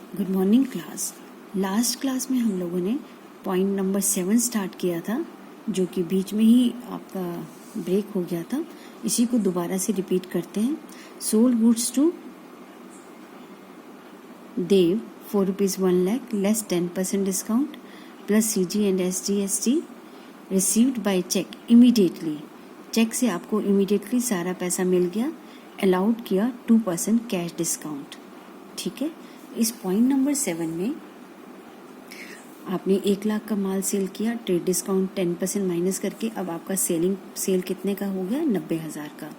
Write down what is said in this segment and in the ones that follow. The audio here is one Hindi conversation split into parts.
Good morning class. Last class में हम लोगों ने पॉइंट नंबर 7 स्टार्ट किया था, जो कि बीच में ही आपका ब्रेक हो गया था। इसी को दोबारा से रिपीट करते हैं। Sold goods to Dev ₹4 1 lakh less 10% discount plus CG and SGST received by cheque immediately. Cheque से आपको इमीडिएटली सारा पैसा मिल गया। अलाउड किया 2% कैश डिस्काउंट। ठीक है, इस पॉइंट नंबर 7 में आपने 1 लाख का माल सेल किया, ट्रेड डिस्काउंट 10% माइनस करके अब आपका सेल कितने का हो गया? 90,000 का,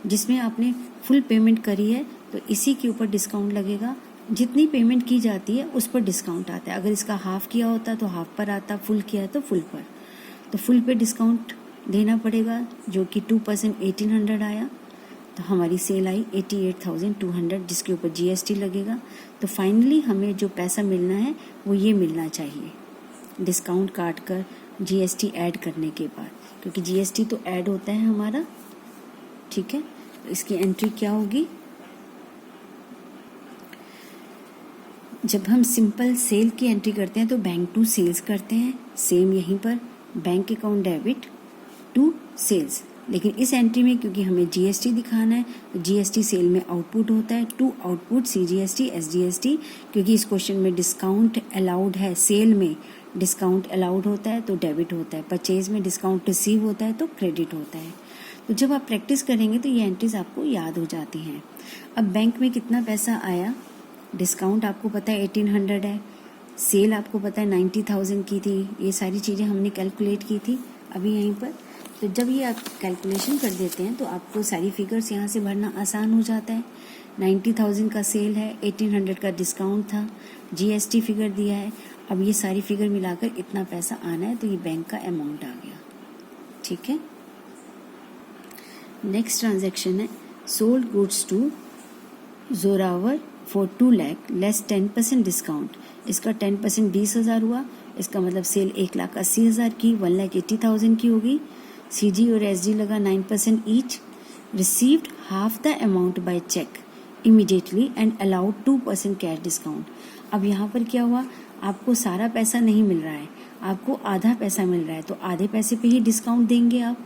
जिसमें आपने फुल पेमेंट करी है तो इसी के ऊपर डिस्काउंट लगेगा। जितनी पेमेंट की जाती है उस पर डिस्काउंट आता है। अगर इसका हाफ किया होता तो हाफ पर आता, फुल किया है तो फुल पर। तो फुल पे डिस्काउंट देना पड़ेगा, जो कि 2% 1800 आया। तो हमारी सेल आई 88,200, जिसके ऊपर GST लगेगा। तो फाइनली हमें जो पैसा मिलना है वो ये मिलना चाहिए, डिस्काउंट काट कर GST ऐड करने के बाद, क्योंकि GST तो ऐड होता है हमारा। ठीक है, तो इसकी एंट्री क्या होगी? जब हम सिंपल सेल की एंट्री करते हैं तो बैंक टू सेल्स करते हैं, सेम यहीं पर bank account debit to sales. लेकिन इस एंट्री में क्योंकि हमें GST दिखाना है तो GST सेल में आउटपुट होता है, टू आउटपुट CGST SGST, क्योंकि इस क्वेश्चन में डिस्काउंट अलाउड है। सेल में डिस्काउंट अलाउड होता है तो डेबिट होता है, परचेज में डिस्काउंट रिसीव होता है तो क्रेडिट होता है। तो जब आप प्रैक्टिस करेंगे तो ये एंट्रीज आपको याद हो जाती हैं। अब बैंक में कितना पैसा आया? डिस्काउंट आपको पता है 1800 है, सेल आपको पता है 90,000 की थी। ये सारी चीज़ें हमने कैलकुलेट की थी अभी यहीं पर। तो जब ये आप कैलकुलेशन कर देते हैं तो आपको सारी फिगर्स यहाँ से भरना आसान हो जाता है। 90,000 का सेल है, 1800 का डिस्काउंट था, GST फिगर दिया है। अब ये सारी फिगर मिलाकर इतना पैसा आना है, तो ये बैंक का अमाउंट आ गया। ठीक है, नेक्स्ट ट्रांजैक्शन है sold goods to Zorawar for 2 lakh less 10% discount. इसका 10% 20,000 हुआ, इसका मतलब सेल 1,80,000 की 1,80,000 की होगी। CG और SG लगा 9% each. Received half the amount by cheque immediately and allowed 2% cash discount. अब यहाँ पर क्या हुआ? आपको सारा पैसा नहीं मिल रहा है, आपको आधा पैसा मिल रहा है, तो आधे पैसे पे ही डिस्काउंट देंगे आप।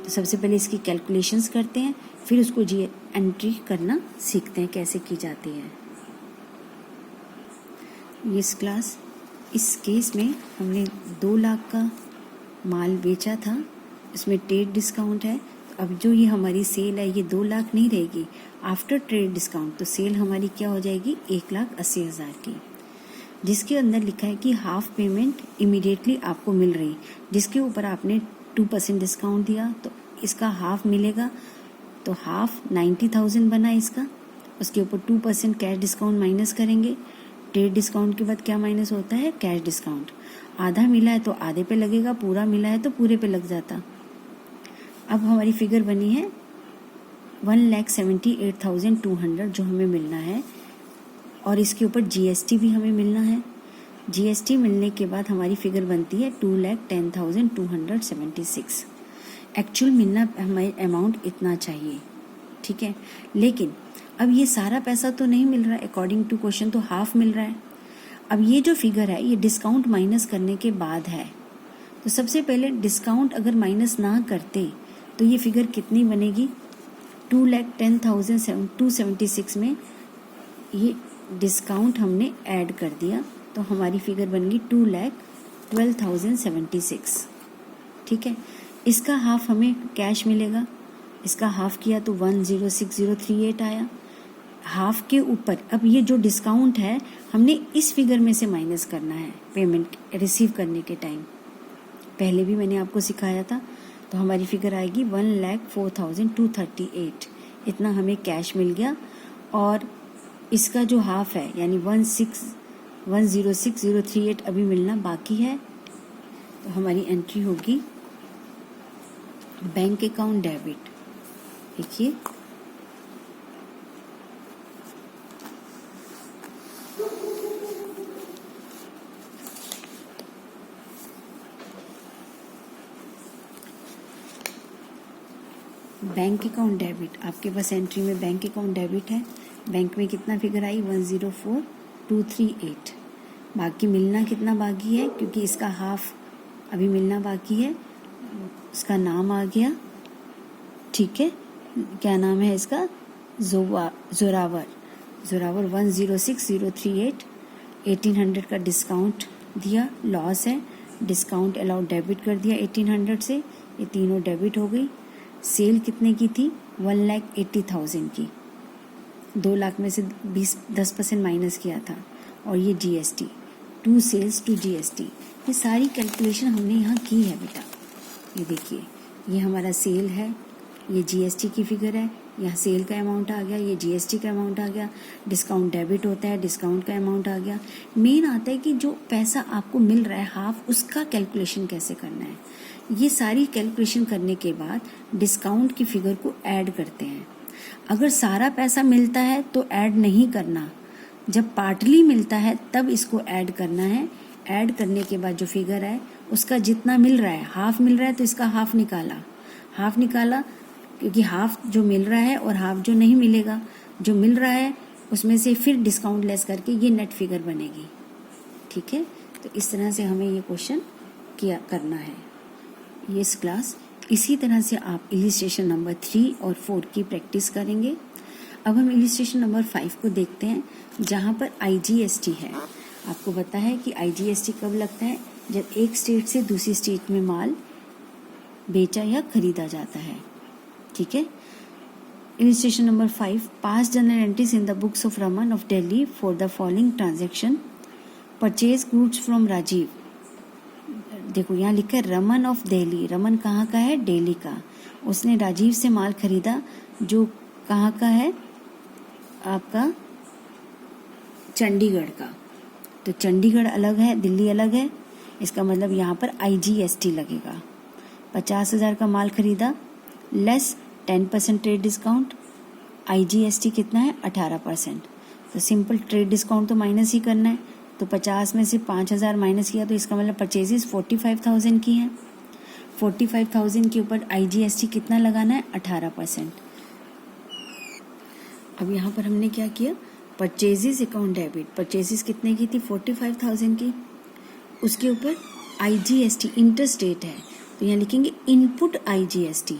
तो सबसे पहले इसकी कैलकुलेशंस करते हैं, फिर उसको एंट्री करना सीखते हैं कैसे की जाती है। इस केस में हमने 2 लाख का माल बेचा था, इसमें ट्रेड डिस्काउंट है। तो अब जो ये हमारी सेल है ये 2 लाख नहीं रहेगी, आफ्टर ट्रेड डिस्काउंट तो सेल हमारी क्या हो जाएगी? 1,80,000 की, जिसके अंदर लिखा है कि हाफ पेमेंट इमीडिएटली आपको मिल रही, जिसके ऊपर आपने 2% डिस्काउंट दिया तो इसका हाफ मिलेगा। तो हाफ 90,000 बना इसका, उसके ऊपर 2% कैश डिस्काउंट माइनस करेंगे। ट्रेड डिस्काउंट के बाद क्या माइनस होता है? Cash discount. आधा मिला है तो आधे पे लगेगा, पूरा मिला है तो पूरे पे लग जाता। अब हमारी फिगर बनी है 1,78,200 जो हमें मिलना है, और इसके ऊपर GST भी हमें मिलना है। GST मिलने के बाद हमारी फिगर बनती है 2,10,276। एक्चुअल मिलना हमें अमाउंट इतना चाहिए। ठीक है, लेकिन अब ये सारा पैसा तो नहीं मिल रहा है, अकॉर्डिंग टू क्वेश्चन तो हाफ मिल रहा है। अब ये जो फिगर है ये डिस्काउंट माइनस करने के बाद है। तो सबसे पहले डिस्काउंट अगर माइनस ना करते तो ये फिगर कितनी बनेगी? 2,10,276 में ये डिस्काउंट हमने ऐड कर दिया तो हमारी फिगर बन गई 2,12,076। ठीक है, इसका हाफ हमें कैश मिलेगा, इसका हाफ किया तो 1,06,038 आया। हाफ के ऊपर अब ये जो डिस्काउंट है हमने इस फिगर में से माइनस करना है पेमेंट रिसीव करने के टाइम। पहले भी मैंने आपको सिखाया था। तो हमारी फिगर आएगी 1,04,238। इतना हमें कैश मिल गया, और इसका जो हाफ है यानी 1,06,038 अभी मिलना बाकी है। तो हमारी एंट्री होगी बैंक अकाउंट डेबिट। देखिए, बैंक अकाउंट डेबिट, आपके पास एंट्री में बैंक अकाउंट डेबिट है। बैंक में कितना फिगर आई? 1,04,238। 238। बाकी मिलना कितना बाकी है, क्योंकि इसका हाफ अभी मिलना बाकी है। इसका नाम आ गया, ठीक है, क्या नाम है इसका, जोरावर 106038। 1800 का डिस्काउंट दिया, लॉस है, डिस्काउंट अलाउड डेबिट कर दिया 1800 से, ये तीनों डेबिट हो गई। सेल कितने की थी, 1,80,000 की, 2 लाख में से 10% माइनस किया था। और ये GST, 2 सेल्स टू GST, ये सारी कैलकुलेशन हमने यहाँ की है बेटा। ये देखिए, ये हमारा सेल है, ये GST की फिगर है, यहाँ सेल का अमाउंट आ गया, ये GST का अमाउंट आ गया, डिस्काउंट डेबिट होता है, डिस्काउंट का अमाउंट आ गया। मेन आता है कि जो पैसा आपको मिल रहा है हाफ, उसका कैलकुलेशन कैसे करना है। ये सारी कैलकुलेशन करने के बाद डिस्काउंट की फिगर को ऐड करते हैं। अगर सारा पैसा मिलता है तो ऐड नहीं करना, जब पार्टली मिलता है तब इसको ऐड करना है। ऐड करने के बाद जो फिगर है उसका जितना मिल रहा है, हाफ मिल रहा है तो इसका हाफ निकाला, क्योंकि हाफ जो मिल रहा है और हाफ जो नहीं मिलेगा, जो मिल रहा है उसमें से फिर डिस्काउंट लेस करके ये नेट फिगर बनेगी, ठीक है। तो इस तरह से हमें ये क्वेश्चन करना है। ये क्लास इसी तरह से आप इलिस्ट्रेशन नंबर 3 और 4 की प्रैक्टिस करेंगे। अब हम इलिस्ट्रेशन नंबर 5 को देखते हैं, जहाँ पर IGST है। आपको पता है कि IGST कब लगता है, जब एक स्टेट से दूसरी स्टेट में माल बेचा या खरीदा जाता है, ठीक है। Illustration number 5, pass journal entries in the books of Raman of Delhi for the following transaction. Purchase goods from Rajiv, देखो यहाँ लिखा है रमन ऑफ दिल्ली, रमन कहाँ का है, दिल्ली का। उसने राजीव से माल खरीदा जो कहाँ का है, आपका चंडीगढ़ का। तो चंडीगढ़ अलग है, दिल्ली अलग है, इसका मतलब यहाँ पर IGST लगेगा। 50,000 का माल खरीदा, लेस 10% ट्रेड डिस्काउंट, IGST कितना है, 18%। तो सिंपल ट्रेड डिस्काउंट तो माइनस ही करना है, तो 50 में से 5,000 माइनस किया, तो इसका मतलब परचेजेस 45,000 की हैं। 45,000 के ऊपर IGST कितना लगाना है, 18%। अब यहाँ पर हमने क्या किया, परचेजेस अकाउंट डेबिट, परचेजेस कितने की थी, 45,000 की, उसके ऊपर IGST इंटरस्टेट है, तो यहाँ लिखेंगे इनपुट IGST।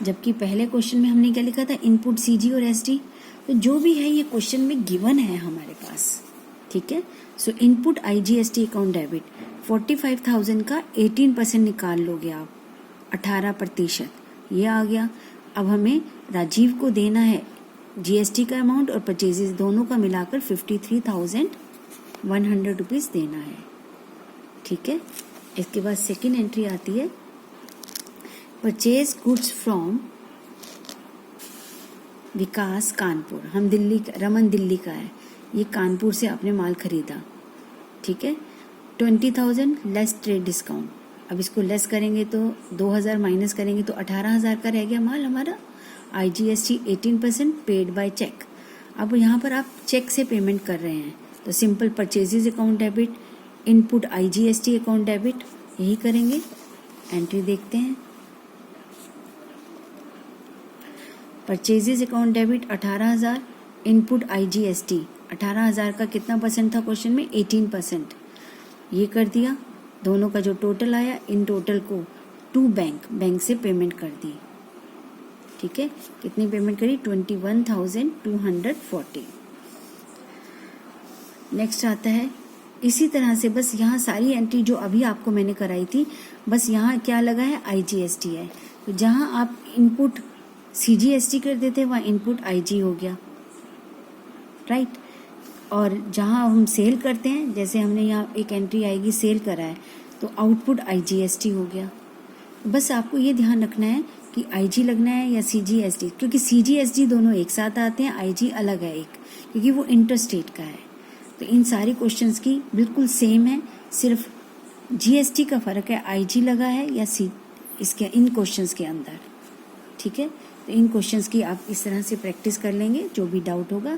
जबकि पहले क्वेश्चन में हमने क्या लिखा था, इनपुट CG और SD। तो जो भी है ये क्वेश्चन में गिवन है हमारे पास, ठीक है। सो इनपुट IGST अकाउंट डेबिट 45,000 का 18% निकाल लोगे आप, 18% ये आ गया। अब हमें राजीव को देना है GST का अमाउंट और परचेजेस दोनों का मिलाकर 53,100 रुपीज़ देना है, ठीक है। इसके बाद सेकेंड एंट्री आती है, परचेज गुड्स फ्रॉम विकास कानपुर। हम दिल्ली, रमन दिल्ली का है, ये कानपुर से आपने माल खरीदा, ठीक है। 20,000 लेस ट्रेड डिस्काउंट, अब इसको लेस करेंगे तो 2,000 माइनस करेंगे तो 18,000 का रह गया माल हमारा। IGST 18%, paid by cheque. अब यहाँ पर आप चेक से पेमेंट कर रहे हैं, तो simple purchases account debit, input IGST account debit, यही करेंगे। एंट्री देखते हैं, purchases account debit 18,000, input IGST 18,000 का कितना परसेंट था क्वेश्चन में, 18%। ये कर दिया, दोनों का जो टोटल आया, इन टोटल को टू बैंक से पेमेंट कर दी, ठीक है। कितनी पेमेंट करी, 21,240। नेक्स्ट आता है इसी तरह से, बस यहाँ सारी एंट्री जो अभी आपको मैंने कराई थी, बस यहाँ क्या लगा है, IGST है। तो जहाँ आप इनपुट CGST कर देते वहाँ इनपुट IG हो गया, राइट। और जहाँ हम सेल करते हैं, जैसे हमने यहाँ एक एंट्री आएगी सेल करा है, तो आउटपुट IGST हो गया। बस आपको ये ध्यान रखना है कि IG लगना है या CGST, क्योंकि CGST दोनों एक साथ आते हैं, IG अलग है एक, क्योंकि वो इंटरस्टेट का है। तो इन सारी क्वेश्चंस की बिल्कुल सेम है, सिर्फ GST का फ़र्क है, IG लगा है या इसके इन क्वेश्चंस के अंदर, ठीक है। तो इन क्वेश्चंस की आप इस तरह से प्रैक्टिस कर लेंगे, जो भी डाउट होगा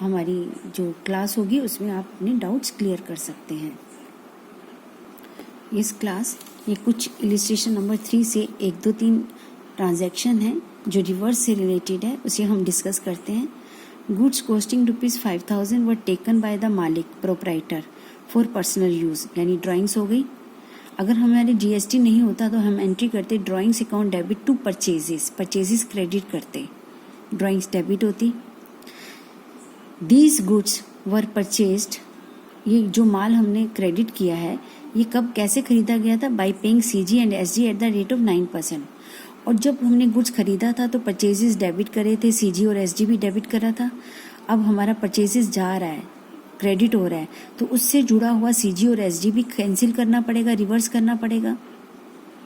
हमारी जो क्लास होगी उसमें आप अपने डाउट्स क्लियर कर सकते हैं। इस क्लास ये कुछ इलिस्ट्रेशन नंबर 3 से 1, 2, 3 ट्रांजैक्शन है जो रिवर्स से रिलेटेड है, उसे हम डिस्कस करते हैं। Goods costing ₹5,000 were taken by the मालिक प्रोप्राइटर फॉर पर्सनल यूज़, यानी ड्राइंग्स हो गई। अगर हमारे जीएसटी नहीं होता तो हम एंट्री करते drawings account debit to purchases credit करते, ड्राइंग्स डेबिट होती। दीज गुड्स वर परचेज्ड, ये जो माल हमने क्रेडिट किया है ये कब कैसे खरीदा गया था? Bye paying CG and SG at the rate of 9%। और जब हमने गुड्स खरीदा था तो परचेजेस डेबिट करे थे, सीजी और एसजी भी डेबिट करा था। अब हमारा परचेजेस जा रहा है, क्रेडिट हो रहा है, तो उससे जुड़ा हुआ सीजी और एसजी भी कैंसिल करना पड़ेगा, रिवर्स करना पड़ेगा।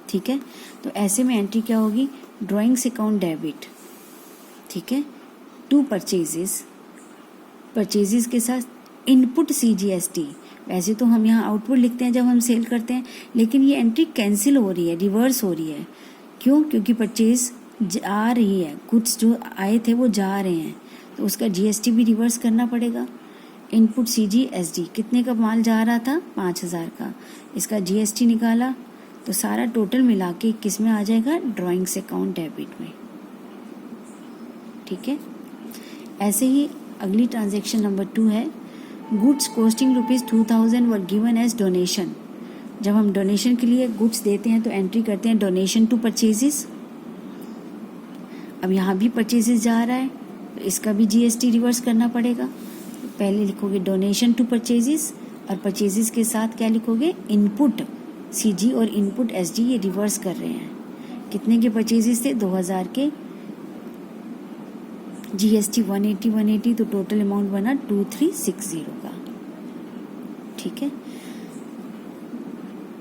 ठीक है, तो ऐसे में एंट्री क्या होगी? ड्राइंग्स अकाउंट डेबिट, ठीक है, टू परचेजेस के साथ इनपुट सीजीएसटी। वैसे तो हम यहाँ आउटपुट लिखते हैं जब हम सेल करते हैं, लेकिन ये एंट्री कैंसिल हो रही है, रिवर्स हो रही है। क्यों? क्योंकि परचेज आ रही है, गुड्स जो आए थे वो जा रहे हैं, तो उसका जीएसटी भी रिवर्स करना पड़ेगा। इनपुट सीजी एसडी, कितने का माल जा रहा था? 5,000 का, इसका जीएसटी निकाला तो सारा टोटल मिला के किस में आ जाएगा? ड्राइंग्स अकाउंट डेबिट में। ठीक है, ऐसे ही अगली ट्रांजैक्शन नंबर 2 है goods costing ₹2,000 were given as donation. जब हम डोनेशन के लिए गुड्स देते हैं तो एंट्री करते हैं डोनेशन टू परचेजेस। अब यहाँ भी परचेजेस जा रहा है तो इसका भी जीएसटी रिवर्स करना पड़ेगा। तो पहले लिखोगे डोनेशन टू परचेजेस और परचेजेस के साथ क्या लिखोगे? इनपुट सीजी और इनपुट एसडी, ये रिवर्स कर रहे हैं। कितने के परचेजेस थे? 2,000 के, जीएसटी 180 तो टोटल अमाउंट बना 2360 का। ठीक है,